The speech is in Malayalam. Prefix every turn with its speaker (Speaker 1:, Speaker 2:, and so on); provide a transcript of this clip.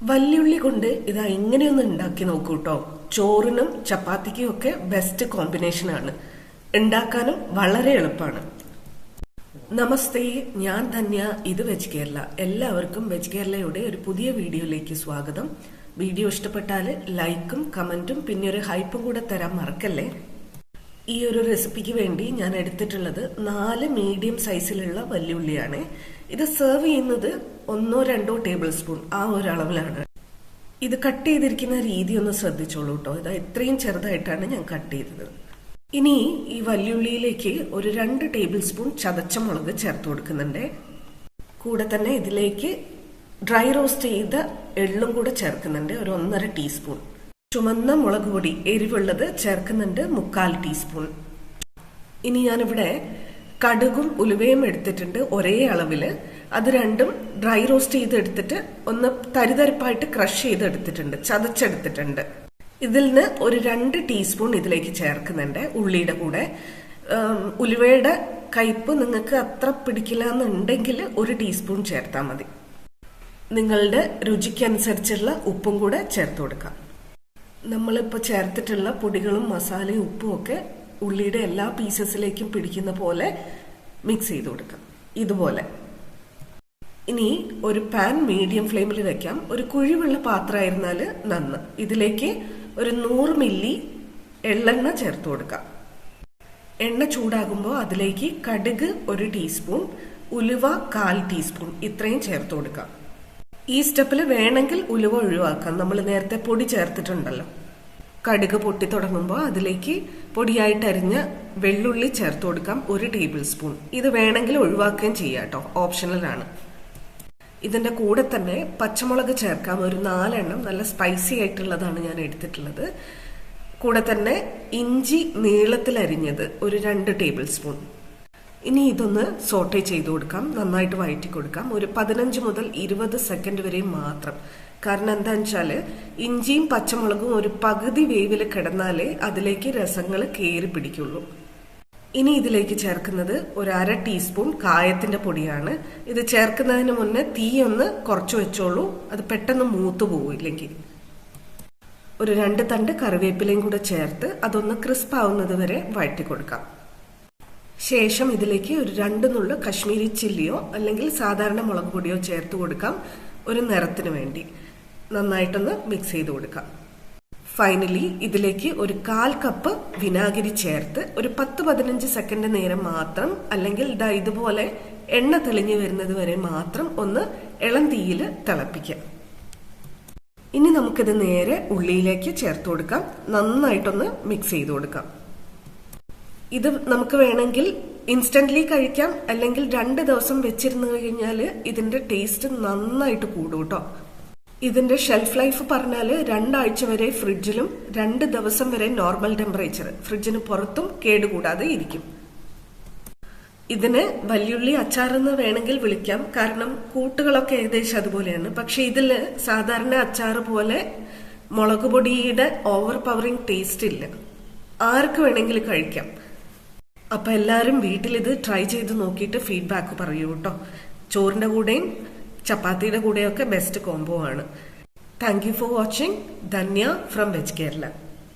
Speaker 1: വല്യുള്ളി കൊണ്ട് ഇതാ ഇങ്ങനെയൊന്ന് ഉണ്ടാക്കി നോക്കൂ കേട്ടോ. ചോറിനും ചപ്പാത്തിക്കും ഒക്കെ ബെസ്റ്റ് കോമ്പിനേഷൻ ആണ്. ഉണ്ടാക്കാനും വളരെ എളുപ്പമാണ്. നമസ്തേ, ഞാൻ ധന്യ. ഇത് വെജ് കേരള. എല്ലാവർക്കും വെജ് കേരളയുടെ ഒരു പുതിയ വീഡിയോയിലേക്ക് സ്വാഗതം. വീഡിയോ ഇഷ്ടപ്പെട്ടാൽ ലൈക്കും കമന്റും പിന്നെ ഒരു ഹൈപ്പും കൂടെ തരാൻ മറക്കല്ലേ. ഈ ഒരു റെസിപ്പിക്ക് വേണ്ടി ഞാൻ എടുത്തിട്ടുള്ളത് 4 മീഡിയം സൈസിലുള്ള വല്യുള്ളിയാണ്. ഇത് സെർവ് ചെയ്യുന്നത് 1-2 ടേബിൾ സ്പൂൺ ആ ഒരു അളവിലാണ്. ഇത് കട്ട് ചെയ്തിരിക്കുന്ന രീതി ഒന്ന് ശ്രദ്ധിച്ചോളൂ കേട്ടോ. ഇത് ഇത്രയും ചെറുതായിട്ടാണ് ഞാൻ കട്ട് ചെയ്തത്. ഇനി ഈ വല്യുള്ളിയിലേക്ക് ഒരു 2 ടേബിൾ സ്പൂൺ ചതച്ച മുളക് ചേർത്ത് കൊടുക്കുന്നുണ്ട്. കൂടെ തന്നെ ഇതിലേക്ക് ഡ്രൈ റോസ്റ്റ് ചെയ്ത എള്ളും കൂടെ ചേർക്കുന്നുണ്ട്, ഒരു 1.5 ടീസ്പൂൺ. ചുമന്ന മുളക് പൊടി എരിവുള്ളത് ചേർക്കുന്നുണ്ട്, 1/4 ടീസ്പൂൺ. ഇനി ഞാനിവിടെ കടുകും ഉലുവയും എടുത്തിട്ടുണ്ട് ഒരേ അളവില്. അത് രണ്ടും ഡ്രൈ റോസ്റ്റ് ചെയ്തെടുത്തിട്ട് ഒന്ന് തരിതരിപ്പായിട്ട് ക്രഷ് ചെയ്തെടുത്തിട്ടുണ്ട്, ചതച്ചെടുത്തിട്ടുണ്ട്. ഇതിൽ നിന്ന് ഒരു 2 ടീസ്പൂൺ ഇതിലേക്ക് ചേർക്കുന്നുണ്ട് ഉള്ളിയുടെ കൂടെ. ഉലുവയുടെ കയ്പ് നിങ്ങൾക്ക് അത്ര പിടിക്കില്ല എന്നുണ്ടെങ്കിൽ 1 ടീസ്പൂൺ ചേർത്താൽ മതി. നിങ്ങളുടെ രുചിക്കനുസരിച്ചുള്ള ഉപ്പും കൂടെ ചേർത്ത് കൊടുക്കാം. നമ്മളിപ്പോൾ ചേർത്തിട്ടുള്ള പൊടികളും മസാലയും ഉപ്പും ഒക്കെ ഉള്ളിയുടെ എല്ലാ പീസസിലേക്കും പിടിക്കുന്ന പോലെ മിക്സ് ചെയ്ത് കൊടുക്കാം, ഇതുപോലെ. ഇനി ഒരു പാൻ മീഡിയം ഫ്ലെയിമിൽ വെക്കാം. ഒരു കുഴിവുള്ള പാത്രമായിരുന്നാൽ നന്ന്. ഇതിലേക്ക് ഒരു 100 മില്ലി എള്ളെണ്ണ ചേർത്ത് കൊടുക്കാം. എണ്ണ ചൂടാകുമ്പോൾ അതിലേക്ക് കടുക് 1 ടീസ്പൂൺ, ഉലുവ 1/4 ടീസ്പൂൺ, ഇത്രയും ചേർത്ത് കൊടുക്കാം. ഈ സ്റ്റെപ്പിൽ വേണമെങ്കിൽ ഉലുവ ഒഴിവാക്കാം, നമ്മൾ നേരത്തെ പൊടി ചേർത്തിട്ടുണ്ടല്ലോ. കടുക് പൊട്ടി തുടങ്ങുമ്പോൾ അതിലേക്ക് പൊടിയായിട്ട് അരിഞ്ഞ വെള്ളുള്ളി ചേർത്ത് കൊടുക്കാം, 1 ടേബിൾ സ്പൂൺ. ഇത് വേണമെങ്കിൽ ഒഴിവാക്കുകയും ചെയ്യാം കേട്ടോ, ഓപ്ഷണലാണ്. ഇതിന്റെ കൂടെ തന്നെ പച്ചമുളക് ചേർക്കാം, ഒരു 4 എണ്ണം. നല്ല സ്പൈസി ആയിട്ടുള്ളതാണ് ഞാൻ എടുത്തിട്ടുള്ളത്. കൂടെ തന്നെ ഇഞ്ചി നീളത്തിൽ അരിഞ്ഞത് ഒരു 2 ടേബിൾ സ്പൂൺ. ഇനി ഇതൊന്ന് സോട്ടേ ചെയ്ത് കൊടുക്കാം, നന്നായിട്ട് വഴറ്റി കൊടുക്കാം. ഒരു 15 മുതൽ 20 സെക്കൻഡ് വരെ മാത്രം. കാരണം എന്താണെന്ന് വെച്ചാൽ ഇഞ്ചിയും പച്ചമുളകും ഒരു പകുതി വേവിൽ കിടന്നാലേ അതിലേക്ക് രസങ്ങൾ കയറി പിടിക്കുള്ളൂ. ഇനി ഇതിലേക്ക് ചേർക്കുന്നത് ഒരു 1/2 ടീസ്പൂൺ കായത്തിന്റെ പൊടിയാണ്. ഇത് ചേർക്കുന്നതിന് മുന്നേ തീ ഒന്ന് കുറച്ച് വെച്ചോളൂ, അത് പെട്ടെന്ന് മൂത്തു പോവില്ലെങ്കിൽ. ഒരു 2 തണ്ട് കറിവേപ്പിലയും കൂടെ ചേർത്ത് അതൊന്ന് ക്രിസ്പ് ആവുന്നത് വരെ വഴറ്റി കൊടുക്കാം. ശേഷം ഇതിലേക്ക് ഒരു 2 നുള്ളു കശ്മീരി ചില്ലിയോ അല്ലെങ്കിൽ സാധാരണ മുളക് പൊടിയോ ചേർത്ത് കൊടുക്കാം, ഒരു നിറത്തിന് വേണ്ടി. നന്നായിട്ടൊന്ന് മിക്സ് ചെയ്ത് കൊടുക്കാം. ഫൈനലി ഇതിലേക്ക് ഒരു 1/4 കപ്പ് വിനാഗിരി ചേർത്ത് ഒരു 10-15 സെക്കൻഡ് നേരം മാത്രം, അല്ലെങ്കിൽ ഇതുപോലെ എണ്ണ തെളിഞ്ഞു വരുന്നത് വരെ മാത്രം ഒന്ന് ഇളം തീയിൽ തിളപ്പിക്കാം. ഇനി നമുക്കിത് നേരെ ഉള്ളിയിലേക്ക് ചേർത്ത് കൊടുക്കാം. നന്നായിട്ടൊന്ന് മിക്സ് ചെയ്ത് കൊടുക്കാം. ഇത് നമുക്ക് വേണമെങ്കിൽ ഇൻസ്റ്റന്റ്ലി കഴിക്കാം, അല്ലെങ്കിൽ 2 ദിവസം വെച്ചിരുന്നു കഴിഞ്ഞാൽ ഇതിന്റെ ടേസ്റ്റ് നന്നായിട്ട് കൂടും കേട്ടോ. ഇതിന്റെ ഷെൽഫ് ലൈഫ് പറഞ്ഞാൽ 2 ആഴ്ച വരെ ഫ്രിഡ്ജിലും 2 ദിവസം വരെ നോർമൽ ടെമ്പറേച്ചർ, ഫ്രിഡ്ജിന് പുറത്തും കേടുകൂടാതെ ഇരിക്കും. ഇതിന് വല്യുള്ളി അച്ചാറെന്ന് വേണമെങ്കിൽ വിളിക്കാം, കാരണം കൂട്ടുകളൊക്കെ ഏകദേശം അതുപോലെയാണ്. പക്ഷെ ഇതില് സാധാരണ അച്ചാറ് പോലെ മുളക് പൊടിയുടെ ഓവർ പവറിങ് ടേസ്റ്റ് ഇല്ല. ആർക്ക് വേണമെങ്കിലും കഴിക്കാം. അപ്പൊ എല്ലാവരും വീട്ടിൽ ഇത് ട്രൈ ചെയ്ത് നോക്കിയിട്ട് ഫീഡ്ബാക്ക് പറയൂ കേട്ടോ. ചോറിന്റെ കൂടെയും ചപ്പാത്തിയുടെ കൂടെയൊക്കെ ബെസ്റ്റ് കോംബോ ആണ്. Thank you for watching. Dhanya from veg Kerala.